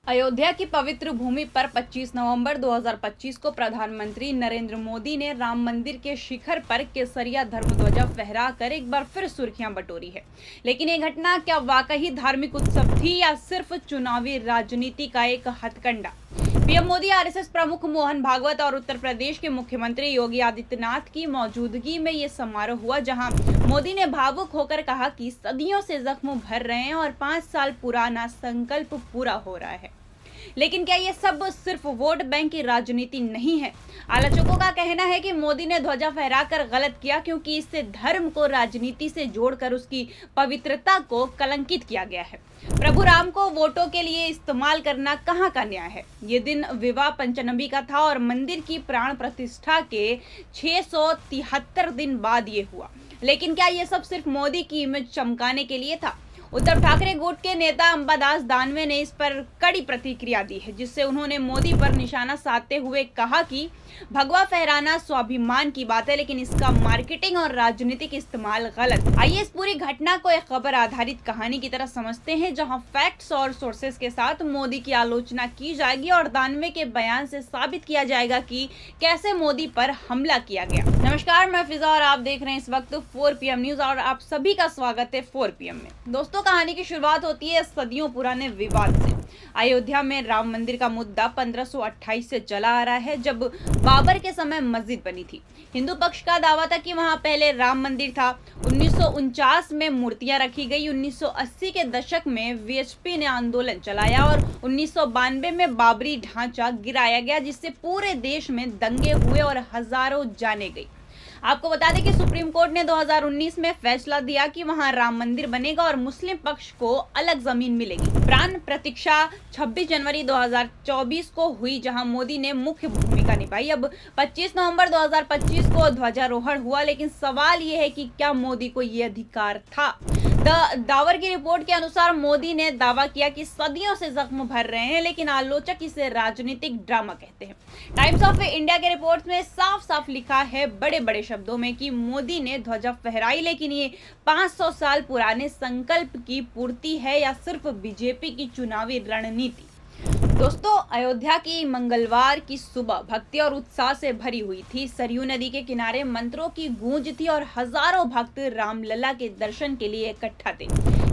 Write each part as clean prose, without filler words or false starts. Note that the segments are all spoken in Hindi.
अयोध्या की पवित्र भूमि पर 25 नवंबर 2025 को प्रधानमंत्री नरेंद्र मोदी ने राम मंदिर के शिखर पर केसरिया धर्मध्वजा फहराकर एक बार फिर सुर्खियां बटोरी है। लेकिन ये घटना क्या वाकई धार्मिक उत्सव थी या सिर्फ चुनावी राजनीति का एक हथकंडा? पीएम मोदी, आरएसएस प्रमुख मोहन भागवत और उत्तर प्रदेश के मुख्यमंत्री योगी आदित्यनाथ की मौजूदगी में ये समारोह हुआ, जहां मोदी ने भावुक होकर कहा कि सदियों से जख्म भर रहे हैं और 5 साल पुराना संकल्प पूरा हो रहा है। लेकिन क्या ये सब सिर्फ वोट बैंक की राजनीति नहीं है? आलोचकों का कहना है कि मोदी ने ध्वजा फहराकर गलत किया, क्योंकि इससे धर्म को राजनीति से जोड़कर उसकी पवित्रता को कलंकित किया गया है। प्रभु राम को वोटों के लिए इस्तेमाल करना कहाँ का न्याय है? ये दिन विवाह पंचनबी का था और मंदिर की प्राण प्रतिष्ठा के 673 दिन बाद ये हुआ। लेकिन क्या ये सब सिर्फ मोदी की इमेज चमकाने के लिए था? उद्धव ठाकरे गुट के नेता अंबादास दानवे ने इस पर कड़ी प्रतिक्रिया दी है, जिससे उन्होंने मोदी पर निशाना साधते हुए कहा कि भगवा फहराना स्वाभिमान की बात है, लेकिन इसका मार्केटिंग और राजनीतिक इस्तेमाल गलत। आइए इस पूरी घटना को एक खबर आधारित कहानी की तरह समझते हैं, जहां फैक्ट्स और सोर्सेस के साथ मोदी की आलोचना की जाएगी और दानवे के बयान से साबित किया जाएगा कि कैसे मोदी पर हमला किया गया। नमस्कार, मैं फिजा और आप देख रहे हैं इस वक्त 4 PM न्यूज और आप सभी का स्वागत है 4 PM में। दोस्तों, कहानी की शुरुआत होती है सदियों पुराने विवाद से। अयोध्या में राम मंदिर का मुद्दा 1528 से चला आ रहा है, जब बाबर के समय मस्जिद बनी थी। हिंदू पक्ष का दावा था कि वहां पहले राम मंदिर था। 1949 में मूर्तियां रखी गई। 1980 के दशक में वीएचपी ने आंदोलन चलाया और 1992 में बाबरी ढांचा गिराया गया, जिससे पूरे देश में दंगे हुए और हजारों जानें गई। आपको बता दें कि सुप्रीम कोर्ट ने 2019 में फैसला दिया कि वहां राम मंदिर बनेगा और मुस्लिम पक्ष को अलग जमीन मिलेगी। प्राण प्रतिष्ठा 26 जनवरी 2024 को हुई, जहां मोदी ने मुख्य भूमिका निभाई। अब 25 नवंबर 2025 को ध्वजारोहण हुआ, लेकिन सवाल यह है कि क्या मोदी को यह अधिकार था? दावर की रिपोर्ट के अनुसार मोदी ने दावा किया कि सदियों से जख्म भर रहे हैं, लेकिन आलोचक इसे राजनीतिक ड्रामा कहते हैं। टाइम्स ऑफ इंडिया के रिपोर्ट में साफ साफ लिखा है बड़े बड़े शब्दों में कि मोदी ने ध्वजा फहराई, लेकिन ये 500 साल पुराने संकल्प की पूर्ति है या सिर्फ बीजेपी की चुनावी रणनीति? दोस्तों, अयोध्या की मंगलवार की सुबह भक्ति और उत्साह से भरी हुई थी। सरयू नदी के किनारे मंत्रों की गूंज थी और हजारों भक्त रामलला के दर्शन के लिए इकट्ठा थे।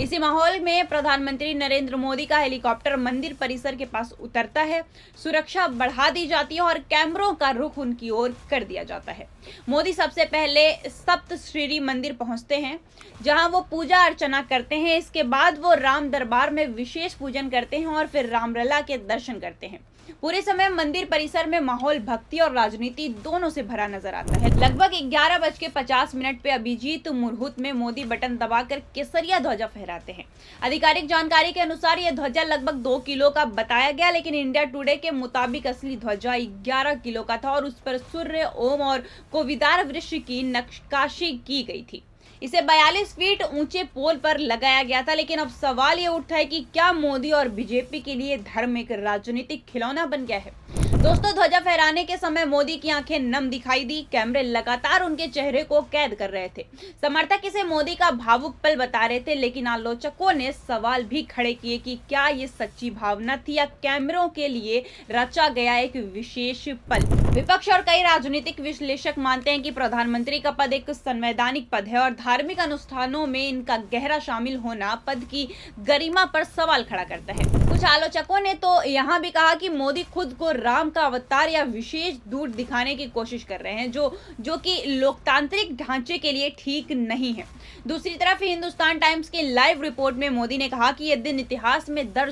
इसी माहौल में प्रधानमंत्री नरेंद्र मोदी का हेलीकॉप्टर मंदिर परिसर के पास उतरता है। सुरक्षा बढ़ा दी जाती है और कैमरों का रुख उनकी ओर कर दिया जाता है। मोदी सबसे पहले सप्त श्री मंदिर पहुंचते हैं, जहां वो पूजा अर्चना करते हैं। इसके बाद वो राम दरबार में विशेष पूजन करते हैं और फिर रामलला के दर्शन करते हैं। पूरे समय मंदिर परिसर में माहौल भक्ति और राजनीति दोनों से भरा नजर आता है। लगभग 11:50 पे अभिजीत मुहूर्त में मोदी बटन दबाकर केसरिया ध्वजा फहराते हैं। आधिकारिक जानकारी के अनुसार यह ध्वजा लगभग 2 किलो का बताया गया, लेकिन इंडिया टुडे के मुताबिक असली ध्वजा 11 किलो का था और उस पर सूर्य, ओम और कोविदार वृक्ष की नक्काशी की गई थी। इसे 42 फीट ऊंचे पोल पर लगाया गया था। लेकिन अब सवाल ये उठता है कि क्या मोदी और बीजेपी के लिए धर्म एक राजनीतिक खिलौना बन गया है? दोस्तों, ध्वजा फहराने के समय मोदी की आंखें नम दिखाई दी। कैमरे लगातार उनके चेहरे को कैद कर रहे थे। समर्थक इसे मोदी का भावुक पल बता रहे थे, लेकिन आलोचकों ने सवाल भी खड़े किए कि क्या ये सच्ची भावना थी या कैमरों के लिए रचा गया एक विशेष पल? विपक्ष और कई राजनीतिक विश्लेषक मानते हैं कि प्रधानमंत्री का पद एक संवैधानिक पद है और धार्मिक अनुष्ठानों में इनका गहरा शामिल होना पद की गरिमा पर सवाल खड़ा करता है। कुछ आलोचकों ने तो यहाँ भी कहा कि मोदी खुद को राम का अवतार या विशेष दूत दिखाने की कोशिश कर रहे हैं, जो कि लोकतांत्रिक ढांचे के लिए ठीक नहीं है। दूसरी तरफ हिंदुस्तान टाइम्स की लाइव रिपोर्ट में मोदी ने कहा कि यह दिन इतिहास में दर्ज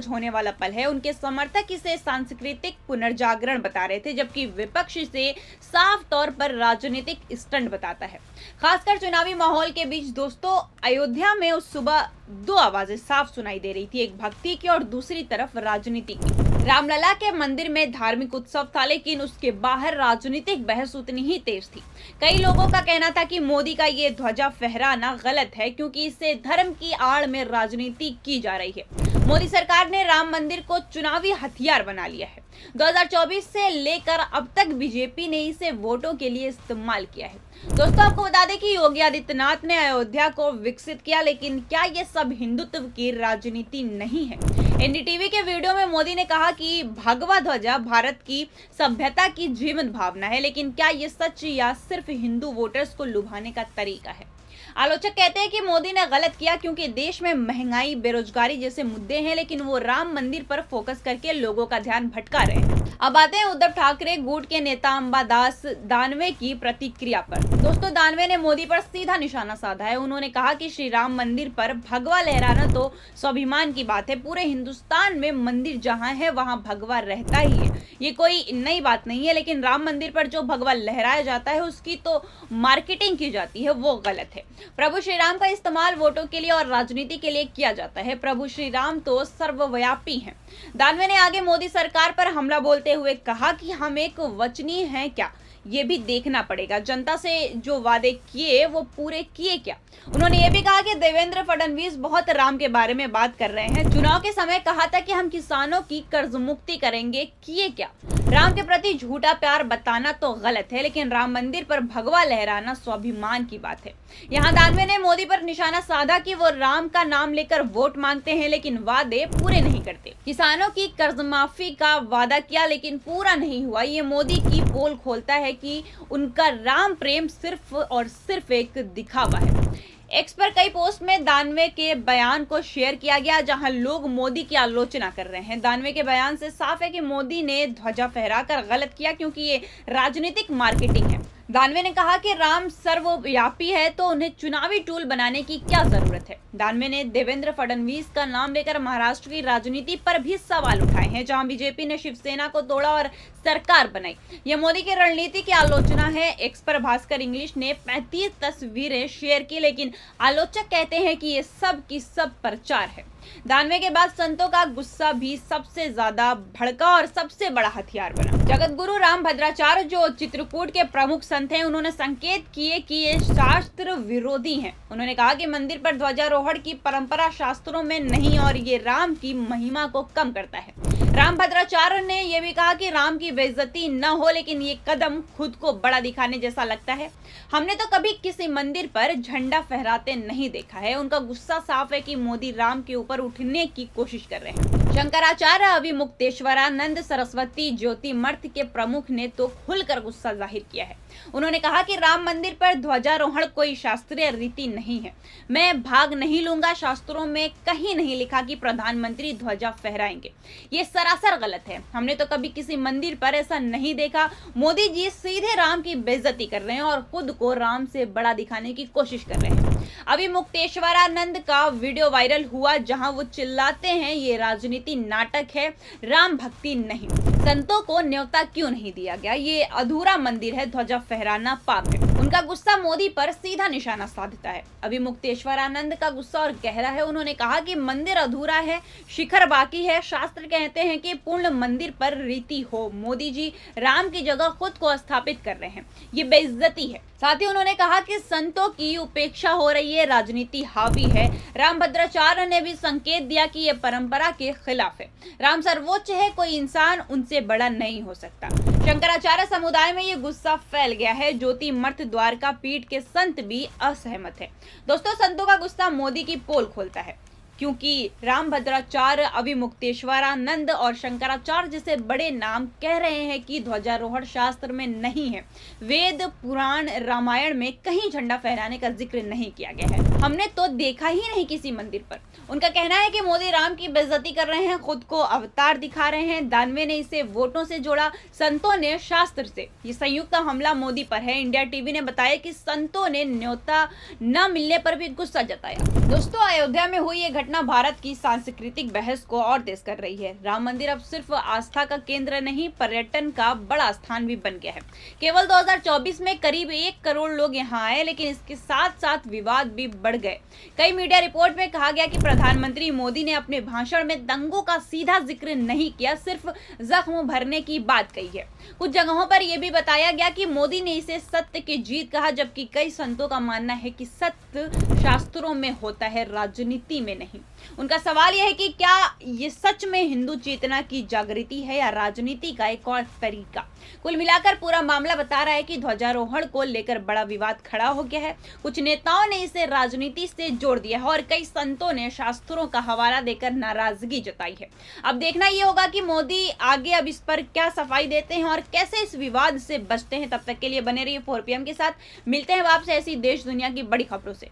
होने वाला पल है। उनके समर्थक इसे सांस्कृतिक पुनर्जागरण बता रहे थे, जबकि विपक्ष इसे साफ तौर पर राजनीतिक स्टंट बताता है। खासकर चुनावी माहौल के बीच दोस्तों, अयोध्या में उस सुबह 2 आवाजें साफ सुनाई दे रही थी, एक भक्ति की और दूसरी तरफ राजनीति की। रामलला के मंदिर में धार्मिक उत्सव था, लेकिन उसके बाहर राजनीतिक बहस उतनी ही तेज थी। कई लोगों का कहना था कि मोदी का ये ध्वजा फहराना गलत है, क्योंकि इससे धर्म की आड़ में राजनीति की जा रही है। मोदी सरकार ने राम मंदिर को चुनावी हथियार बना लिया है। 2024 से लेकर अब तक बीजेपी ने इसे वोटों के लिए इस्तेमाल किया है। दोस्तों, आपको बता दें कि योगी आदित्यनाथ ने अयोध्या को विकसित किया, लेकिन क्या ये सब हिंदुत्व की राजनीति नहीं है? एनडीटीवी के वीडियो में मोदी ने कहा कि भगवा ध्वजा भारत की सभ्यता की जीवंत भावना है, लेकिन क्या ये सच या सिर्फ हिंदू वोटर्स को लुभाने का तरीका है? आलोचक कहते हैं कि मोदी ने गलत किया क्योंकि देश में महंगाई, बेरोजगारी जैसे मुद्दे हैं, लेकिन वो राम मंदिर पर फोकस करके लोगों का ध्यान भटका रहे हैं। अब आते हैं उद्धव ठाकरे गुट के नेता अंबादास दानवे की प्रतिक्रिया पर। दोस्तों, दानवे ने मोदी पर सीधा निशाना साधा है। उन्होंने कहा कि श्री राम मंदिर पर भगवा लहराना तो स्वाभिमान की बात है। पूरे हिंदुस्तान में मंदिर जहां है वहां भगवा रहता ही है, ये कोई नई बात नहीं है। लेकिन राम मंदिर पर जो भगवा लहराया जाता है उसकी तो मार्केटिंग की जाती है, वो गलत है। प्रभु श्री राम का इस्तेमाल वोटों के लिए और राजनीति के लिए किया जाता है। प्रभु श्री राम तो सर्वव्यापी हैं। दानवे ने आगे मोदी सरकार पर हमला बोलते हुए कहा कि हम एक वचनीय हैं क्या, ये भी देखना पड़ेगा। जनता से जो वादे किए वो पूरे किए क्या? उन्होंने ये भी कहा कि देवेंद्र फडणवीस बहुत राम के बारे में बात कर रहे हैं। चुनाव के समय कहा था कि हम किसानों की कर्ज मुक्ति करेंगे, किए क्या? राम के प्रति झूठा प्यार बताना तो गलत है, लेकिन राम मंदिर पर भगवा लहराना स्वाभिमान की बात है। यहाँ दानवे ने मोदी पर निशाना साधा कि वो राम का नाम लेकर वोट मांगते हैं, लेकिन वादे पूरे नहीं करते। किसानों की कर्ज माफी का वादा किया, लेकिन पूरा नहीं हुआ। ये मोदी की पोल खोलता है कि उनका राम प्रेम सिर्फ और सिर्फ एक दिखावा है। एक्स पर कई पोस्ट में दानवे के बयान को शेयर किया गया, जहां लोग मोदी की आलोचना कर रहे हैं। दानवे के बयान से साफ है कि मोदी ने ध्वजा फहराकर गलत किया, क्योंकि ये राजनीतिक मार्केटिंग है। दानवे ने कहा कि राम सर्वव्यापी है तो उन्हें चुनावी टूल बनाने की क्या जरूरत है। दानवे ने देवेंद्र फडणवीस का नाम लेकर महाराष्ट्र की राजनीति पर भी सवाल उठाए हैं, जहां बीजेपी ने शिवसेना को तोड़ा और सरकार बनाई। यह मोदी की रणनीति की आलोचना है। एक्स पर भास्कर इंग्लिश ने 35 तस्वीरें शेयर की, लेकिन आलोचक कहते हैं कि ये सब की सब प्रचार है। दानवे के बाद संतों का गुस्सा भी सबसे ज्यादा भड़का और सबसे बड़ा हथियार बना। जगत गुरु राम भद्राचार्य, जो चित्रकूट के प्रमुख संत हैं, उन्होंने संकेत किए कि ये शास्त्र विरोधी हैं। उन्होंने कहा कि मंदिर पर ध्वजारोहण की परंपरा शास्त्रों में नहीं और ये राम की महिमा को कम करता है। राम भद्राचार्य ने यह भी कहा कि राम की बेइज्जती न हो, लेकिन ये कदम खुद को बड़ा दिखाने जैसा लगता है। हमने तो कभी किसी मंदिर पर झंडा फहराते नहीं देखा है। उनका गुस्सा साफ है कि मोदी राम के ऊपर उठने की कोशिश कर रहे हैं। शंकराचार्य, अभिमुक्तेश्वरानंद सरस्वती ज्योति मठ के प्रमुख ने तो खुलकर गुस्सा जाहिर किया है। उन्होंने कहा कि राम मंदिर पर ध्वजारोहण कोई शास्त्रीय रीति नहीं है। मैं भाग नहीं लूंगा। शास्त्रों में कहीं नहीं लिखा कि प्रधानमंत्री ध्वजा फहराएंगे। ये सरासर गलत है। हमने तो कभी किसी मंदिर पर ऐसा नहीं देखा। मोदी जी सीधे राम की बेइज्जती कर रहे हैं और खुद को राम से बड़ा दिखाने की कोशिश कर रहे हैं। अभिमुक्तेश्वरानंद का वीडियो वायरल हुआ, जहां वो चिल्लाते हैं ये राजनीति नाटक है, राम भक्ति नहीं। संतों को न्योता क्यों नहीं दिया गया? ये अधूरा मंदिर है, ध्वजा फहराना पाप है। उनका गुस्सा मोदी पर सीधा निशाना साधता है। अभिमुक्तेश्वरानंद का गुस्सा और गहरा है। उन्होंने कहा कि मंदिर अधूरा है, शिखर बाकी है। शास्त्र कहते हैं कि पूर्ण मंदिर पर रीति हो। मोदी जी राम की जगह खुद को स्थापित कर रहे हैं, ये बेइज्जती है। साथ ही उन्होंने कहा कि संतों की उपेक्षा हो रही है, राजनीति हावी है। राम भद्राचार्य ने भी संकेत दिया कि यह परंपरा के खिलाफ है। राम सर्वोच्च है, कोई इंसान उनसे बड़ा नहीं हो सकता। शंकराचार्य समुदाय में ये गुस्सा फैल गया है। ज्योति मठ द्वारका पीठ के संत भी असहमत है। दोस्तों, संतों का गुस्सा मोदी की पोल खोलता है, क्योंकि राम भद्राचार्य, अभिमुक्तेश्वरानंद और शंकराचार्य जैसे बड़े नाम कह रहे हैं कि ध्वजारोहण शास्त्र में नहीं है। वेद, पुराण, रामायण में कहीं झंडा फहराने का जिक्र नहीं किया गया है। हमने तो देखा ही नहीं किसी मंदिर पर। उनका कहना है कि मोदी राम की बेइज्जती कर रहे हैं, खुद को अवतार दिखा रहे हैं। दानवे ने इसे वोटों से जोड़ा, संतों ने शास्त्र से। ये संयुक्त हमला मोदी पर है। इंडिया टीवी ने बताया कि संतों ने न्योता न मिलने पर भी गुस्सा जताया। दोस्तों, अयोध्या में हुई ये घटना भारत की सांस्कृतिक बहस को और तेज कर रही है। राम मंदिर अब सिर्फ आस्था का केंद्र नहीं, पर्यटन का बड़ा स्थान भी बन गया है। केवल 2024 में करीब 1 करोड़ लोग यहाँ आए, लेकिन इसके साथ साथ विवाद भी बढ़ गए। कई मीडिया रिपोर्ट में कहा गया कि प्रधानमंत्री मोदी ने अपने भाषण में दंगों का सीधा जिक्र नहीं किया, सिर्फ जख्म भरने की बात कही है। कुछ जगहों पर यह भी बताया गया कि मोदी ने इसे सत्य की जीत कहा, जबकि कई संतों का मानना है कि सत्य शास्त्रों में होता है, राजनीति में नहीं। उनका सवाल यह है कि क्या ये सच में हिंदू चेतना की जागृति है या राजनीति का एक और तरीका। कुल मिलाकर पूरा मामला बता रहा है कि ध्वजारोहण को लेकर बड़ा विवाद खड़ा हो गया है। कुछ नेताओं ने इसे राजनीति से जोड़ दिया है और कई संतों ने शास्त्रों का हवाला देकर नाराजगी जताई है। अब देखना यह होगा कि मोदी आगे अब इस पर क्या सफाई देते हैं और कैसे इस विवाद से बचते हैं। तब तक के लिए बने रहिए 4 PM के साथ। मिलते हैं आपसे ऐसी देश दुनिया की बड़ी खबरों से।